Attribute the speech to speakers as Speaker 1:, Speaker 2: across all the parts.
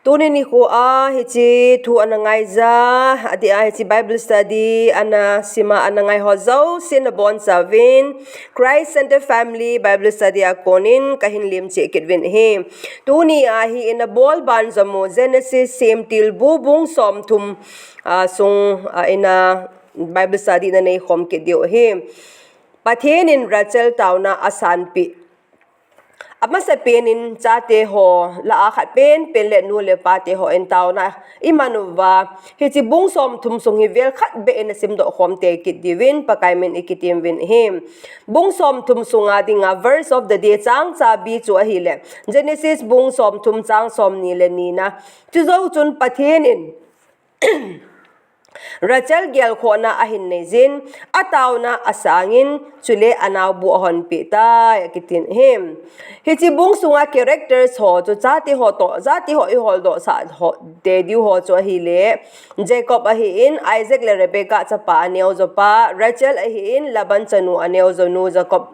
Speaker 1: Tuni ni ko hiche thu anangai za adia hiche Bible study ana sima anangai hozau sin bon savin Christ Center Family Bible study akonin kahin lim che kitwin he tuni hi in a ball ban zamo Genesis SEMTILBU Bung som thum sung in a Bible study na nei khom ke dio he Pathen in Rachel Taona Asanpeh Amasapen in CHATE ho la akhat pen le nu le pate ho en Taona imanuwa hichi bung som thum sung hi velkhat be en sim do khom te kit divin pakaimen ikitim win him bung som thum sunga dinga verse of the day chang cha bi chu ahile Genesis bung som thum chang som ni le ni na Chujou chun Pathen in Rachel gelkhohna ahin nezin ataona asangin chule anaobu ahon pita yakitin him hichi bung sunga characters ho to CHATE ho to zati ho I HOLDOH sa ho dedi ho cho hile Jacob ahin Isaac le Rebekah chapa neojo pa Rachel ahin Laban chanu neojo nu Jacob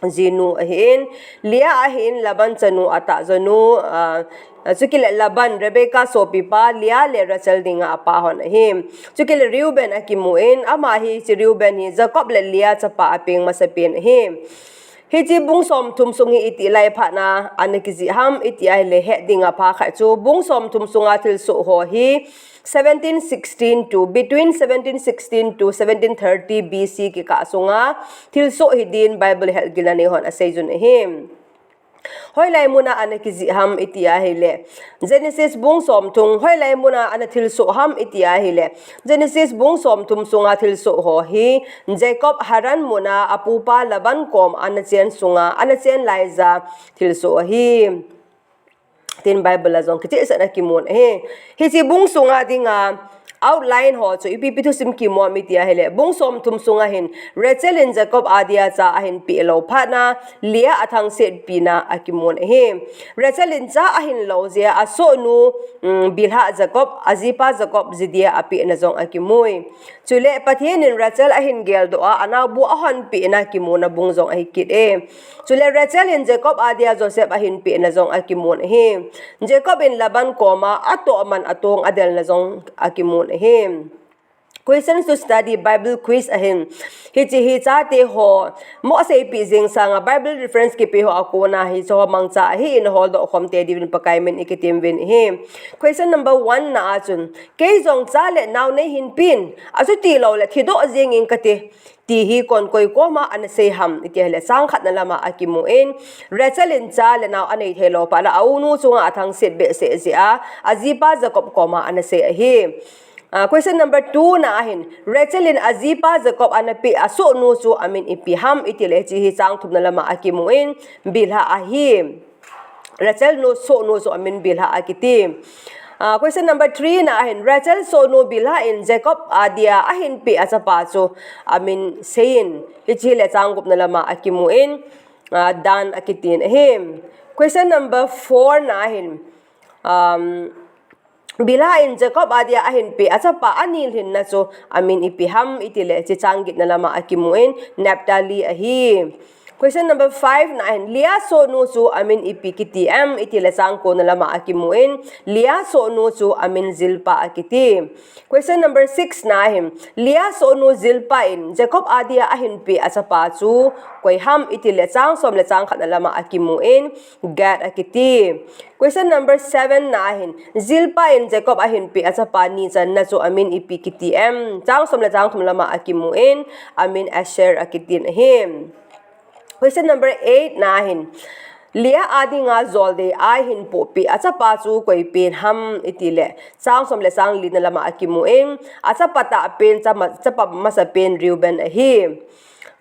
Speaker 1: zinu ahin Leah ahin Laban chanu ata zanu Chukile Laban Rebekah sopi pa Leah le Rachel dinga apahon him Chukile Reuben akimuin ama hi si Reuben hi Jacob le Leah chapa aping masapin him hichi bung som thum sungi iti lai pha na anakizi ham iti ai le he dinga pha kha chu bung som thum sunga thil su ho hi 1716 to between 1716 to 1730 BC ki ka sunga thil so hi din Bible hel gilani hon asejun him hoi lai muna anakizi ham itia hile Genesis bung som thung hoi lai muna anathil so ham itia hile Genesis bung som thum sunga thil so ho hi Jacob Haran muna apupa Laban kom anachen sunga anachen laiza thil so hi tin Bible azong kiti sa nakimon hi si bung sunga dinga outline ho so ipi pitu sim ki mo mitia hele bung som thum sunga hin Rachel in Jacob adia cha ahin pi lo phana Leah athang set pina akimon Rachel in cha ahin lo zia aso nu bilha Jacob azipa Jacob zidia api na zong akimoi chule Pathen in Rachel ahin gel do anaobu ahon pi na kimona bung zong ahikit chule Rachel in Jacob adia Joseph ahin pi na zong akimon Jacob in Laban koma ato man atong adel na zong akimon him questions to study Bible quiz ahin hichi hi CHATE ho mo say pizing sa Bible reference ki pi ho akona hi so mangcha hi in HOLDOH khomte divin pakaimen ikitim win him question number 1 na achun ke jong chale naw ne hin pin asu ti lo le thido jing in kate ti hi kon koi koma an se ham iti hele sang khat na lama akimuin Rachel in cha le naw anei thelo pa la aunu chunga athang set be se zia azipa Jacob koma an se hi question number 2 na ahin Rachel in azipa Jacob anapi aso nu chu amin ipi ham itile chi hi chang thum na lama akimuin bilha ahim Rachel no so no so amin bilha akiti question number 3 na ahin Rachel so no bilha in Jacob adia ahin pi achapa chu amin sein hichi le chang gup na lama akimuin dan akitin him question number 4 na ahin bila in Jacob adia ahin pi achapa anil hin na so amin ipiham itile chi changgit na lama akimuin Naphtali ahi question number 5 na ahin Leah so no chu amin ipi kitiam itile changko na lama akimuin Leah so no chu amin Zilpa akiti question number 6 na ahin Leah so no Zilpa in Jacob adia ahin pi achapa chu koi ham itile chang som le chang khat na lama akimuin Gad akiti question number 7 na ahin Zilpa in Jacob ahin pi achapa ni chan na chu amin ipi kitiam chang som le chang thum lama akimuin amin Asher akitin him question number 8 na ahin Leah adi nga zolde ahin po pi achapa chu koi pin ham itile chang som le chang li na lama akimuin achapa ta pen chapa masapen Reuben ahi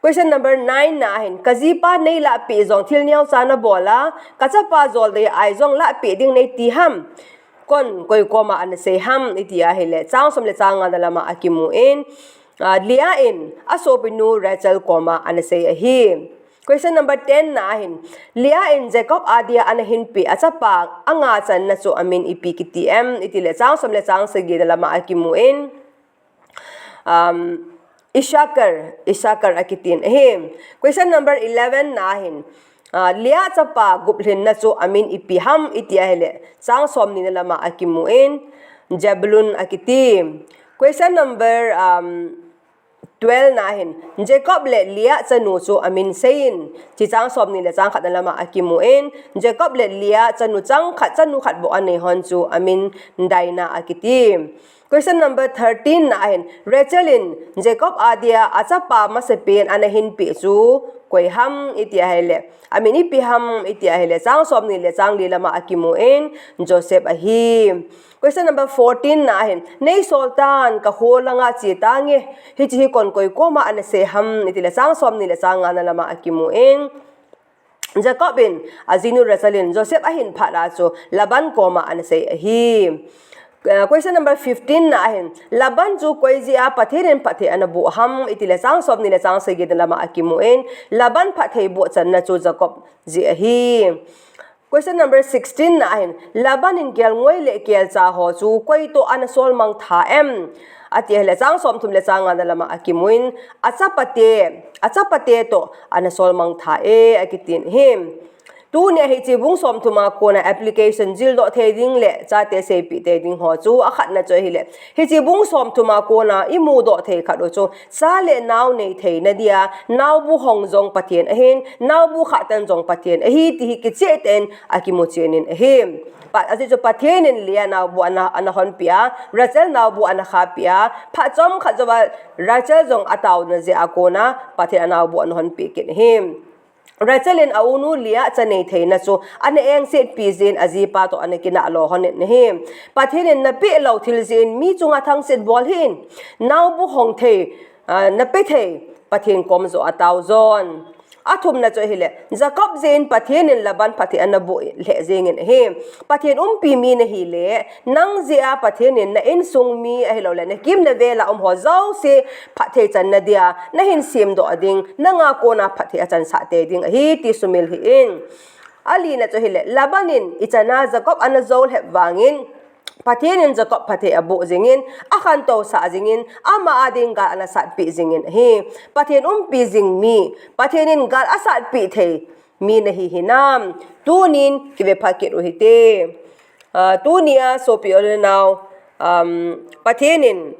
Speaker 1: question number 9 na ahin kazipa nei la pi zong thil niaw chana bola kachapa zolde ai zong la pi ding nei ti ham kon koi koma an se ham itia hele chang som le chang na lama akimuin Leah in asobinu Rachel koma an se ahi question number 10 na ahin Leah in Jacob adia anahin pi achapa anga chan na chu amin ipi kitiam itile chang som le chang se gi lama akimuin Isakar akitin him question number 11 na ahin lia chapa guplhin na chu amin ipiham itia hele sang som ni lama akimuin jablun akiti. Question number 12 na ahin Jacob le lia chanu chu amin sein chi chang som ni le chang khat na lama akimuin Jacob le lia chanu chang khat chanu khat bo ane hon chu amin daina akiti. Question number 13 na ahin Rachelin Jacob adia achapa masapen anahin pi chu koi ham itia hele amin ipi ham itia hele chang som ni le chang li lama akimuin Joseph ahi. Question number 14 na ahin nei sultan ka holanga chi tange hi chi kon koi koma an se ham itile chang som ni le chang ana lama akimuin Jacobin azinu Rachelin Joseph ahin phara chu laban koma an se ahi. Question number 15 na ahin laban chu koi zia pathiren pathe anabu ham itile chang som ni le chang se ge lama akimuin laban pathe bo chan na chu Jacob zi ahi. Question number 16 na ahin laban in gel ngoi le kel cha ho chu koi to anasol mang tha em ati hele chang som thum le chang ana lama akimuin achapate to anasol mang tha e akitin him tu ne hi chi bung som thuma kona application jil do theding le CHATE se pi te ding ho chu akhat na choi hile hi chi bung som thuma kona imu do the khat do chu sa le naw nei thei na dia naw bu hong jong pathian ahin naw bu khatan jong pathian ahi ti hi ki che ten akimu chenin ahim pat asi chu pathianin lia naw bu ana hon pia Rachel naw bu ana kha pia pha chom kha jawa Rachel jong ataona je akona pathian naw bu an hon pi kin him Rachelin aunu lia chanei theina chu an eng set pizin azipa to anekina lhon ne him Pathen na pe lo thil zin mi chunga thang set bol hin naw bu hong the na pe the Pathen kom zo ataw zon athum na choi hile Jacob zen Pathen laban pathe anabu le zengin him Pathen pi mi na hile nang zia Pathen na in sung mi ahilouleh na kim na vela ho zau se pathe chan na dia na hin sim do ading nanga ko na pathe achan sa te ding hi ti sumil hi in ali na choi hile labanin ichana Jacob anazol he wangin Pathen Jacob pathe abu zingin akhan to sa zingin ama ading ga ana sat pi zingin hi Pathen pi zing mi Pathenin gal asat pi the mi na hi hinam tunin kibe phakit ro hite tunia so pi ol now Pathenin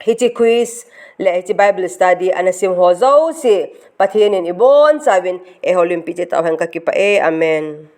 Speaker 1: hichi quiz le hichi Bible study anasim ho zo si Pathenin ibon sabin e holimpi ta han ka ki pa amen.